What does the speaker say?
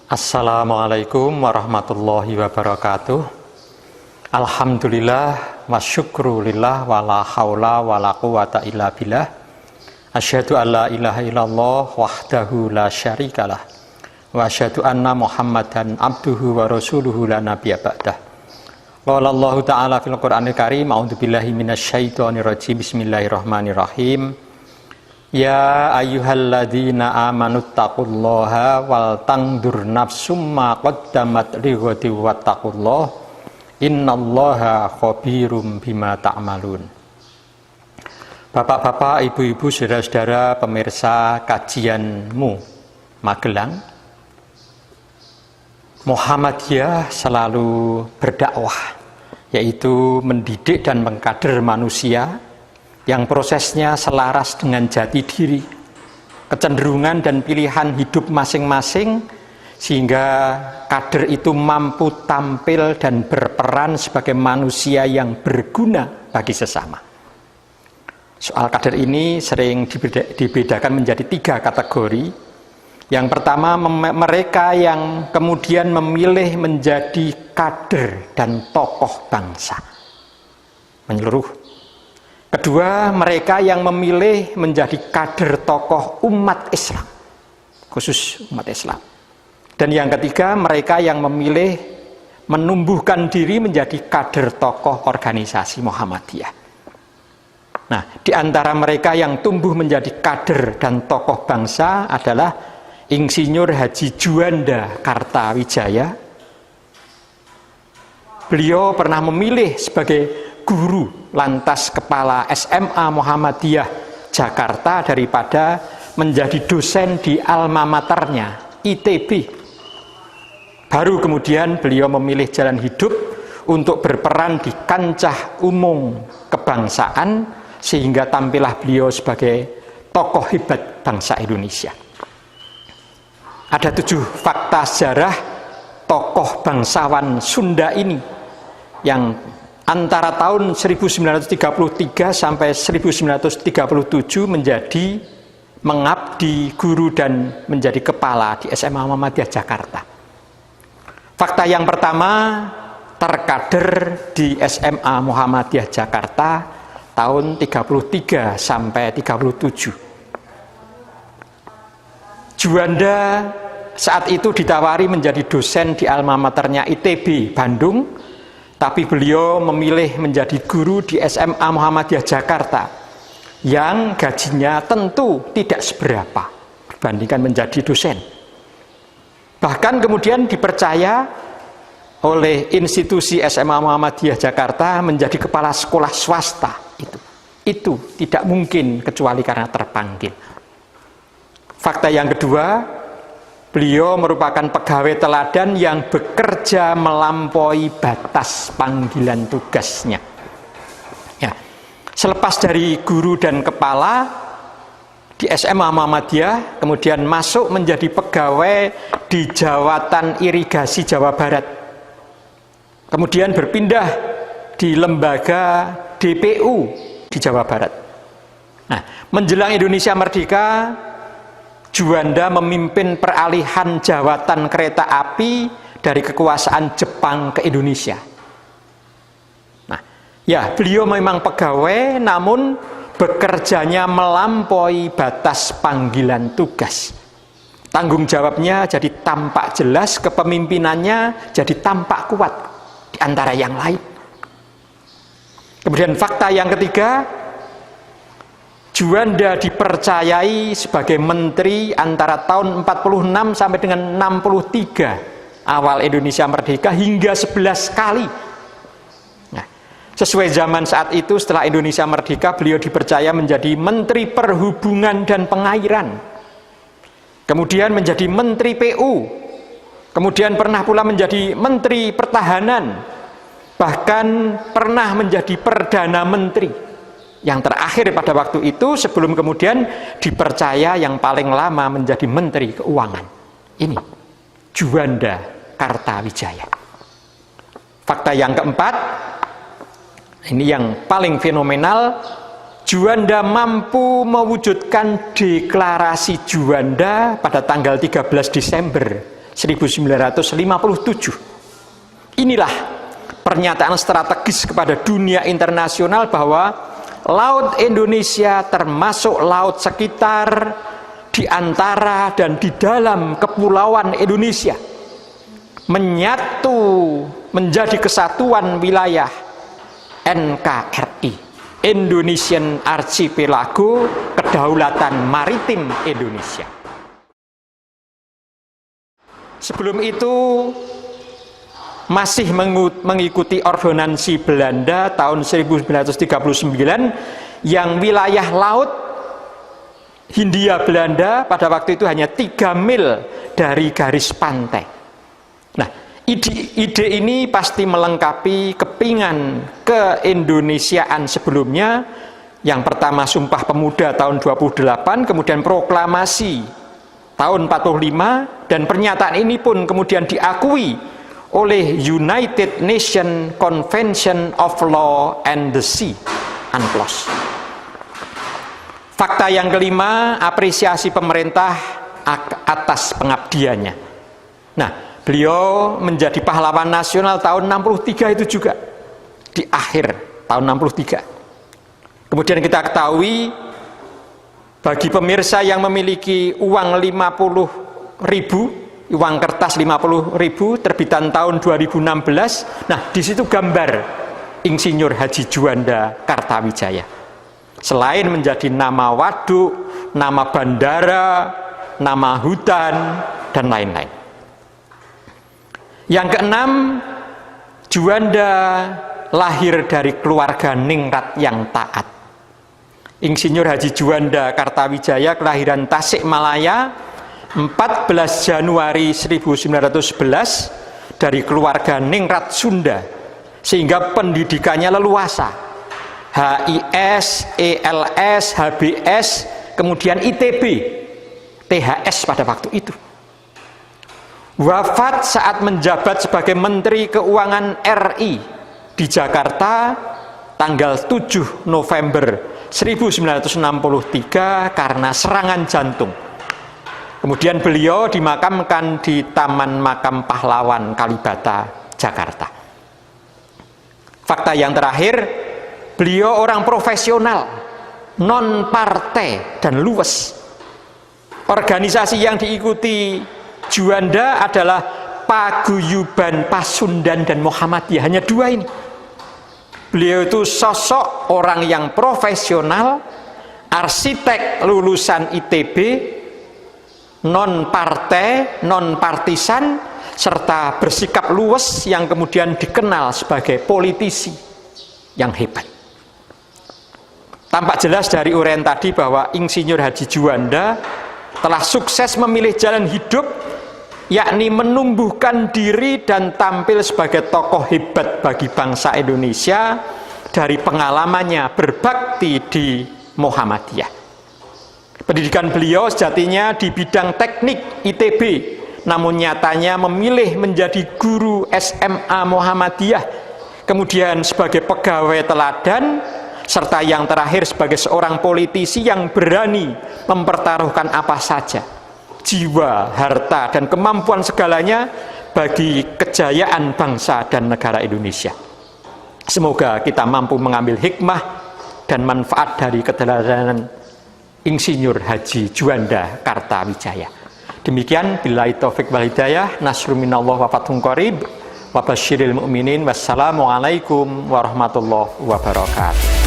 Assalamualaikum warahmatullahi wabarakatuh. Alhamdulillah wa syukrulillah wa la haula wa la quwata illa billah. Asyhadu an la ilaha illallah wahdahu la syarikalah wa asyhadu anna Muhammadan abduhu wa rasuluhu la nabiyya ba'dah. Qala Allah ta'ala fil Qur'anil Karim, a'udzu billahi minasyaitonir rajim. Bismillahirrahmanirrahim. Ya ayyuhalladzina amanuttaqullaha wal tangdur nafsum ma qaddamat lighadin wattaqullah innallaha khabirum bima ta'malun. Bapak-bapak, ibu-ibu, saudara-saudara pemirsa kajianmu Magelang, Muhammadiyah selalu berdakwah, yaitu mendidik dan mengkader manusia yang prosesnya selaras dengan jati diri, kecenderungan dan pilihan hidup masing-masing, sehingga kader itu mampu tampil dan berperan sebagai manusia yang berguna bagi sesama. Soal kader ini sering dibedakan menjadi 3 kategori. Yang pertama, mereka yang kemudian memilih menjadi kader dan tokoh bangsa menyeluruh. Kedua, mereka yang memilih menjadi kader tokoh umat Islam, khusus umat Islam. Dan yang ketiga, mereka yang memilih menumbuhkan diri menjadi kader tokoh organisasi Muhammadiyah. Nah, di antara mereka yang tumbuh menjadi kader dan tokoh bangsa adalah Insinyur Haji Juanda Kartawijaya. Beliau pernah memilih sebagai guru lantas kepala SMA Muhammadiyah Jakarta daripada menjadi dosen di alma maternya ITB. Baru kemudian beliau memilih jalan hidup untuk berperan di kancah umum kebangsaan, sehingga tampillah beliau sebagai tokoh hebat bangsa Indonesia. Ada 7 fakta sejarah tokoh bangsawan Sunda ini yang antara tahun 1933 sampai 1937 menjadi mengabdi guru dan menjadi kepala di SMA Muhammadiyah Jakarta. Fakta yang pertama, terkader di SMA Muhammadiyah Jakarta tahun 33 sampai 37. Juanda saat itu ditawari menjadi dosen di alma maternya ITB Bandung, tapi beliau memilih menjadi guru di SMA Muhammadiyah Jakarta yang gajinya tentu tidak seberapa dibandingkan menjadi dosen. Bahkan kemudian dipercaya oleh institusi SMA Muhammadiyah Jakarta menjadi kepala sekolah swasta. Itu tidak mungkin kecuali karena terpanggil. Fakta yang kedua, beliau merupakan pegawai teladan yang bekerja melampaui batas panggilan tugasnya. Ya. Selepas dari guru dan kepala di SMA Muhammadiyah, kemudian masuk menjadi pegawai di Jawatan Irigasi Jawa Barat. Kemudian berpindah di lembaga DPU di Jawa Barat. Nah, menjelang Indonesia merdeka, Juanda memimpin peralihan jawatan kereta api dari kekuasaan Jepang ke Indonesia. Nah, ya, beliau memang pegawai, namun bekerjanya melampaui batas panggilan tugas. Tanggung jawabnya jadi tampak jelas, kepemimpinannya jadi tampak kuat di antara yang lain. Kemudian fakta yang ketiga, Juanda dipercayai sebagai menteri antara tahun 46 sampai dengan 63 awal Indonesia merdeka hingga 11 kali. Nah, sesuai zaman saat itu, setelah Indonesia merdeka, beliau dipercaya menjadi Menteri Perhubungan dan Pengairan, kemudian menjadi Menteri PU, kemudian pernah pula menjadi Menteri Pertahanan, bahkan pernah menjadi Perdana Menteri. Yang terakhir pada waktu itu, sebelum kemudian dipercaya yang paling lama menjadi Menteri Keuangan. Ini Juanda Kartawijaya. Fakta yang keempat, ini yang paling fenomenal, Juanda mampu mewujudkan deklarasi Juanda pada tanggal 13 Desember 1957. Inilah pernyataan strategis kepada dunia internasional bahwa Laut Indonesia termasuk laut sekitar, di antara dan di dalam kepulauan Indonesia, menyatu menjadi kesatuan wilayah NKRI, Indonesian Archipelago, Kedaulatan Maritim Indonesia. Sebelum itu masih mengikuti ordonansi Belanda tahun 1939 yang wilayah laut Hindia Belanda pada waktu itu hanya 3 mil dari garis pantai. Nah, ide ini pasti melengkapi kepingan keindonesiaan sebelumnya. Yang pertama Sumpah Pemuda tahun 28, kemudian proklamasi tahun 45, dan pernyataan ini pun kemudian diakui oleh United Nations Convention of Law and the Sea, UNCLOS. Fakta yang kelima, apresiasi pemerintah atas pengabdiannya. Nah, beliau menjadi pahlawan nasional tahun 63 itu juga, di akhir tahun 63. Kemudian kita ketahui, bagi pemirsa yang memiliki uang 50.000, uang kertas 50.000 terbitan tahun 2016, nah di situ gambar Insinyur Haji Juanda Kartawijaya. Selain menjadi nama waduk, nama bandara, nama hutan, dan lain-lain. Yang keenam, Juanda lahir dari keluarga ningrat yang taat. Insinyur Haji Juanda Kartawijaya kelahiran Tasikmalaya 14 Januari 1911 dari keluarga ningrat Sunda, sehingga pendidikannya leluasa. HIS, ELS, HBS, kemudian ITB, THS pada waktu itu. Wafat saat menjabat sebagai Menteri Keuangan RI di Jakarta tanggal 7 November 1963 karena serangan jantung. Kemudian beliau dimakamkan di Taman Makam Pahlawan Kalibata, Jakarta. Fakta yang terakhir, beliau orang profesional, non partai dan luwes. Organisasi yang diikuti Juanda adalah Paguyuban Pasundan dan Muhammadiyah, hanya 2 ini. Beliau itu sosok orang yang profesional, arsitek lulusan ITB, non partai, non partisan, serta bersikap luwes yang kemudian dikenal sebagai politisi yang hebat. Tampak jelas dari uraian tadi bahwa Insinyur Haji Juanda telah sukses memilih jalan hidup, yakni menumbuhkan diri dan tampil sebagai tokoh hebat bagi bangsa Indonesia dari pengalamannya berbakti di Muhammadiyah. Pendidikan beliau sejatinya di bidang teknik ITB, namun nyatanya memilih menjadi guru SMA Muhammadiyah, kemudian sebagai pegawai teladan, serta yang terakhir sebagai seorang politisi yang berani mempertaruhkan apa saja, jiwa, harta, dan kemampuan segalanya bagi kejayaan bangsa dan negara Indonesia. Semoga kita mampu mengambil hikmah dan manfaat dari keteladanan Insinyur Haji Juanda Kartawijaya. Demikian, billahi taufik wal hidayah, nasrun minallah wa fathun qarib, wa basyiril mu'minin. Wassalamualaikum warahmatullahi wabarakatuh.